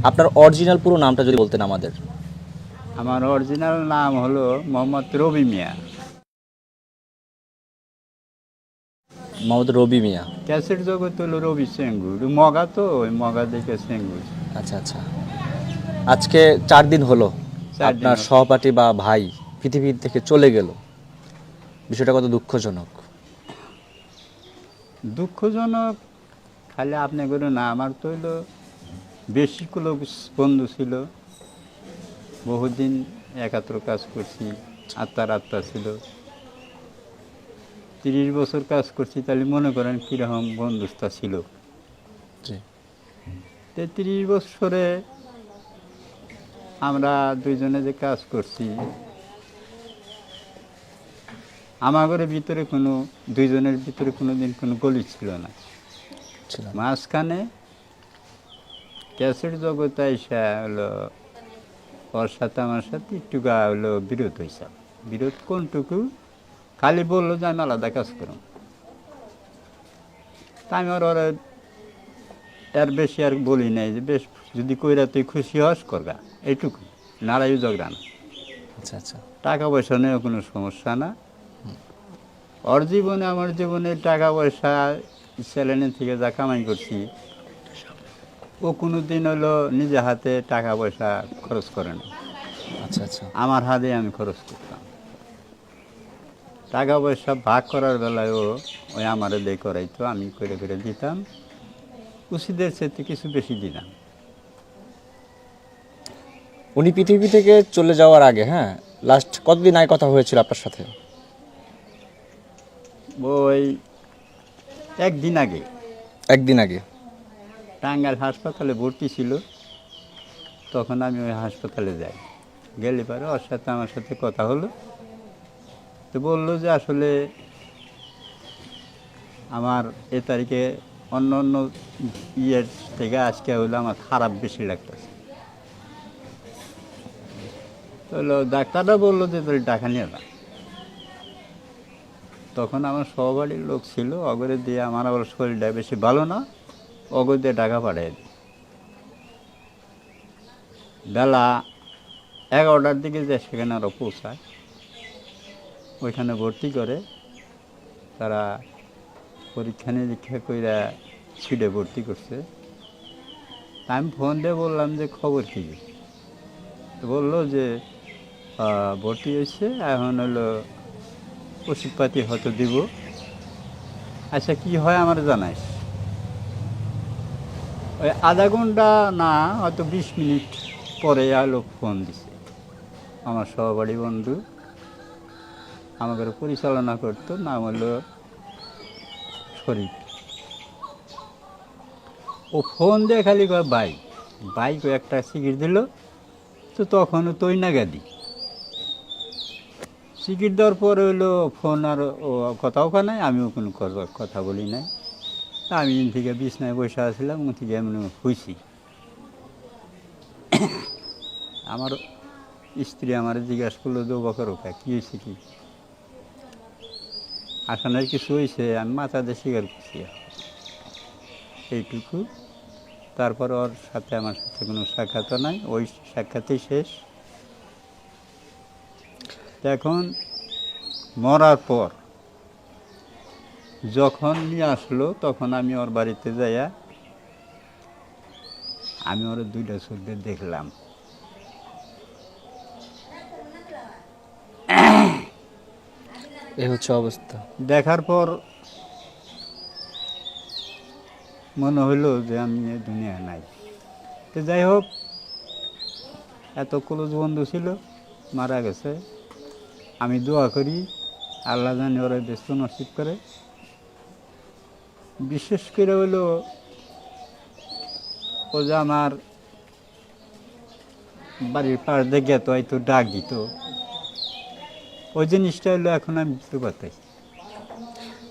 আপনার অরিজিনাল পুরো নামটা যদি বলতেন আমাদের। আমার অরিজিনাল নাম হলো মোহাম্মদ রবি মিয়া। মোহাম্মদ রবি মিয়া। ক্যাসেট জগৎ হলো রবি সেঙ্গুর, মগা তো ওই মগা দেখে সেঙ্গুর। আচ্ছা আচ্ছা। আজকে 4 দিন হলো 4 দিন আপনার হলো। সহপাঠী বা ভাই পৃথিবী থেকে চলে গেল, বিষয়টা কত দুঃখজনক? দুঃখজনক খালি আপনি করে না, আমার তো হইলো বেশি কোনো বন্ধু ছিল, বহুদিন একাত্র কাজ করছি, আত্মার আত্মা ছিল, 30 বছর কাজ করছি, তাহলে মনে করেন কীরকম বন্ধুতা ছিল। জি। 30 বছরে আমরা দুইজনে যে কাজ করছি, আমাদের ভিতরে কোনো দুইজনের ভিতরে কোনো দিন কোনো গলি ছিল না। ছিল না। মাঝখানে ক্যাসেট জগতে এসে হলো ওর সাথে আমার সাথে একটু হলো বিরোধ হয়েছে। বিরোধ কোনটুকু, খালি বললো যে আমি আলাদা কাজ করব। তা আমি ওর এর বেশি আর বলি নাই, যে বেশ যদি কইরা তুই খুশি হস করগা, এইটুকু, নাড়াই ঝগড়া না। আচ্ছা আচ্ছা। টাকা পয়সা নিয়েও কোনো সমস্যা না। ওর জীবনে আমার জীবনে টাকা পয়সা স্যালারি থেকে যা কামাই করছি, ও কোনো দিন হলো নিজে হাতে টাকা পয়সা খরচ করে না। আচ্ছা আচ্ছা। আমার হাতে আমি খরচ করতাম। টাকা পয়সা ভাগ করার বেলায় ওই আমারে দিয়ে করাইতো, আমি করে করে দিতাম, উচিতের চেয়ে কিছু বেশি দিতাম। উনি পৃথিবী থেকে চলে যাওয়ার আগে, হ্যাঁ, লাস্ট কতদিন আগে কথা হয়েছিল আপনার সাথে? ওই একদিন আগে। একদিন আগে। টাঙ্গাইল হাসপাতালে ভর্তি ছিল, তখন আমি ওই হাসপাতালে যাই। গেলে পরে ওর সাথে আমার সাথে কথা হলো, তো বললো যে আসলে আমার এ তারিখে অন্য অন্য ইয়ের থেকে আজকে হলো আমার খারাপ বেশি লাগতেছে। হলো ডাক্তাররা বললো যে তোর টাকা নিয়ে না। তখন আমার সহবাড়ির লোক ছিল, অগরে দিয়ে আমার আবার শরীরটা বেশি ভালো না, অগর দিয়ে টাকা পাঠিয়ে দিই। বেলা 11টার দিকে যে সেখানে আরও পৌঁছায়, ওইখানে ভর্তি করে, তারা পরীক্ষা নিরীক্ষা কইরা ছিটে ভর্তি করছে। আমি ফোন দিয়ে বললাম যে খবর কী, তো বললো যে ভর্তি হয়েছে, এখন হলো ওষুধপাতি হয়তো দিব। আচ্ছা কী হয় আমার জানাইস। ওই আধা ঘন্টা না হয়তো 20 মিনিট পরে আলো ফোন দিছে আমার সহবাড়ি বন্ধু, আমাকে পরিচালনা করতো, নাম হলো শরীফ। ও ফোন দিয়ে খালি কয় বাইক একটা সিগারেট দিল, তো তখনও তৈ নাগাদি সিগারেট দেওয়ার পরে হইলো ফোন, আর ও কথাও কা নাই, আমিও কোনো কথা বলি নাই। আমি এখান থেকে বিছনায় বসে আসছিলাম, ওখান থেকে এমনি হয়েছি। আমার স্ত্রী আমার জিজ্ঞাসা করলো যে বকর ওকা কী হয়েছে, কি আসানের কিছু হয়েছে, আমি মাথা দিয়ে স্বীকার করছি এইটুকু। তারপর ওর সাথে আমার সাথে কোনো সাক্ষাৎ নাই, ওই সাক্ষাতেই শেষ। এখন মরার পর যখন নিয়ে আসলো, তখন আমি ওর বাড়িতে যাইয়া আমি ওর 2টা চোখ দিয়ে দেখলাম। এই হচ্ছে অবস্থা। দেখার পর মনে হইলো যে আমি এ দুনিয়া নাই। তো যাই হোক, এত ক্লোজ বন্ধু ছিল, মারা গেছে। আমি দোয়া করি আল্লাহ জানি ওরা ব্যস্ত নসিব করে। বিশেষ করে হইলো ও যে আমার বাড়ির পাশ দেখে তো হয়তো ডাক দিত, ওই জিনিসটা হলো এখন আমি বুঝতে পারতেছি।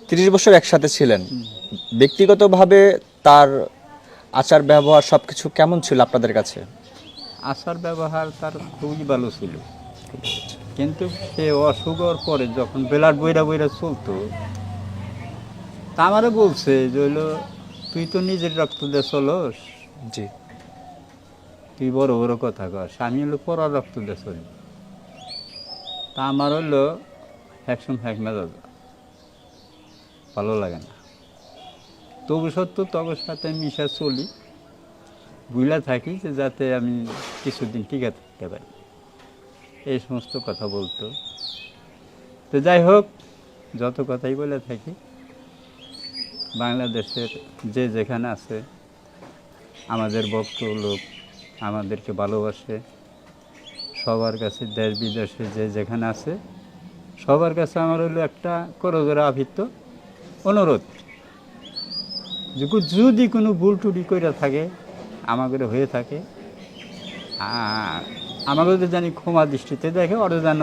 30 বছর একসাথে ছিলেন, ব্যক্তিগতভাবে তার আচার ব্যবহার সবকিছু কেমন ছিল আপনাদের কাছে? আচার ব্যবহার তার খুবই ভালো ছিল, কিন্তু সে অসুখ হওয়ার পরে যখন ব্লাড বইরা বইরা চলতো, তা আমারও বলছে যে হইলো তুই তো নিজের রক্ত দিয়ে চলস, জি। তুই বড় বড় কথা কর, আমি হলো পরা রক্ত দিয়ে চলি। তা আমার হলো একশন এক মেজাজ, ভালো লাগে না। তবু সত্য তবুর সাথে মিশা চলি, বুঝলা থাকি যে যাতে আমি কিছুদিন টিকে থাকতে পারি, এই সমস্ত কথা বলতো। তো যাই হোক, যত কথাই বলে থাকি, বাংলাদেশের যে যেখানে আছে আমাদের ভক্ত লোক আমাদেরকে ভালোবাসে, সবার কাছে দেশ বিদেশে যে যেখানে আছে সবার কাছে আমার হলো একটা করজোড়ে আবৃত্ত অনুরোধ, যদি কোনো ভুল টুটি করে থাকে আমাদের হয়ে থাকে, আমাকে যদি জানি ক্ষমা দৃষ্টিতে দেখে, ওরা যেন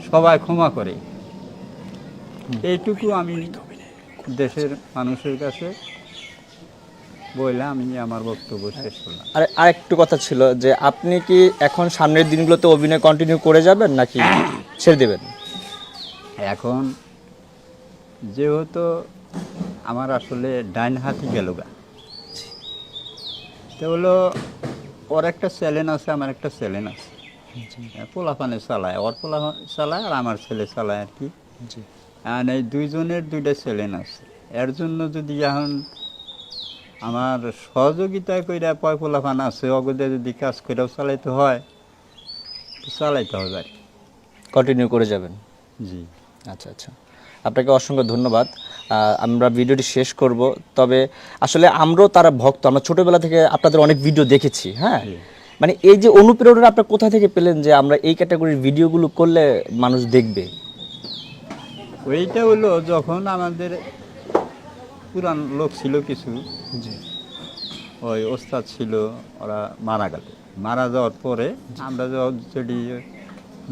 সবাই ক্ষমা করে, এইটুকু আমি দেশের মানুষের কাছে বললে আমি আমার বক্তব্য শেষ করলাম। আর আরেকটু কথা ছিল যে আপনি কি এখন সামনের দিনগুলোতে অভিনয় কন্টিনিউ করে যাবেন নাকি ছেড়ে দেবেন? এখন যেহেতু আমার আসলে ডাইন হাতি গেল গা, তো হলো ওর একটা চ্যালেঞ্জ আছে, আমার একটা চ্যালেঞ্জ আছে, পোলাপানে চালায়, ওর পোলা চালায় আর আমার ছেলে চালায় আর কি। আর এই দুইজনের দুইটা চ্যালেঞ্জ আছে, এর জন্য যদি এখন আমার সহযোগিতা কইরা পয় পোলাপান আছে অগদে যদি কাজ করেও চালাইতে হয় তো চালাইতে হবে আর কি। কন্টিনিউ করে যাবেন? জি, আচ্ছা আচ্ছা, আপনাকে অসংখ্য ধন্যবাদ। আমরা ভিডিওটি শেষ করব, তবে আসলে আমরাও তারা ভক্ত, আমরা ছোটবেলা থেকে আপনাদের অনেক ভিডিও দেখেছি। হ্যাঁ, জি। মানে এই যে অনুপ্রেরণা আপনার কোথা থেকে পেলেন যে আমরা এই ক্যাটাগরির ভিডিওগুলো করলে মানুষ দেখবে? ওইটা হলো যখন আমাদের পুরান লোক ছিল কিছু, ওই ওস্তাদ ছিল, ওরা মারা গেল। মারা যাওয়ার পরে আমরা যদি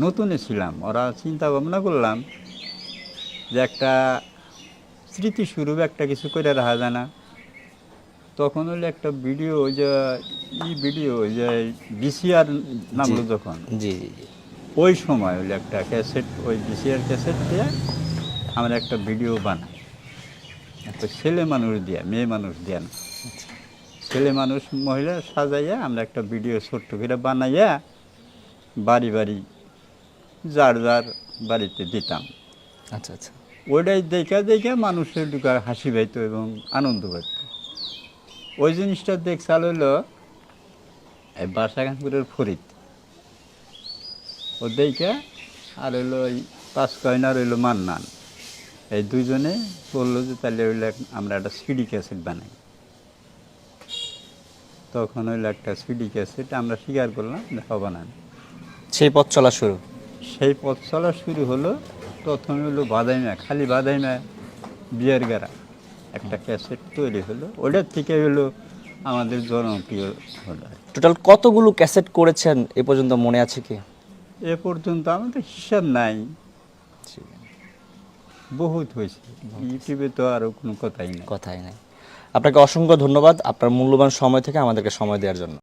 নতুনে ছিলাম, ওরা চিন্তা ভাবনা করলাম যে একটা স্মৃতিস্বরূপ একটা কিছু করে রাখা যায় না। তখন হলে একটা ভিডিও, ওই যে ভিডিও, ওই যে বিসিআর নামলো যখন, জি জি জি। ওই সময় হলে একটা ক্যাসেট, ওই বিসিআর ক্যাসেট দিয়ে আমরা একটা ভিডিও বানাই, একটা ছেলে মানুষ দিয়া, মেয়ে মানুষ দিয়া না, ছেলে মানুষ মহিলা সাজাইয়া আমরা একটা ভিডিও ছোট্ট করে বানাইয়া বাড়ি বাড়ি যার যার বাড়িতে দিতাম। আচ্ছা আচ্ছা, ওইটাই দেখা দেখা মানুষের ঢুকা হাসি পাইতো এবং আনন্দ পাইত। ওই জিনিসটা দেখছাল হইলো এই বাসাখানপুরের ফরিদ, ও দেখা আর হইলো ওই পাঁচ কয়নার হইলো মান্নান, এই দুইজনে বললো যে তাহলে হইলে আমরা একটা সিডি ক্যাসেট বানাই। তখন হইলো একটা সিডি ক্যাসেট আমরা স্বীকার করলাম যে হবে না। সেই পথ চলা শুরু। সেই পথ চলা শুরু হলো, প্রথমে হলো বাদাইমা, খালি বাদাইমা বিয়ের গেরা একটা ক্যাসেট তৈরি হলো, ওটার থেকে হলো আমাদের জনপ্রিয় হলো। টোটাল কতগুলো ক্যাসেট করেছেন এ পর্যন্ত মনে আছে কি? এ পর্যন্ত আমাদের হিসাব নাই, বহুত হয়েছে, ইউটিউবে তো আরও কোনো কথাই নেই। কথাই নাই। আপনাকে অসংখ্য ধন্যবাদ আপনার মূল্যবান সময় থেকে আমাদেরকে সময় দেওয়ার জন্য।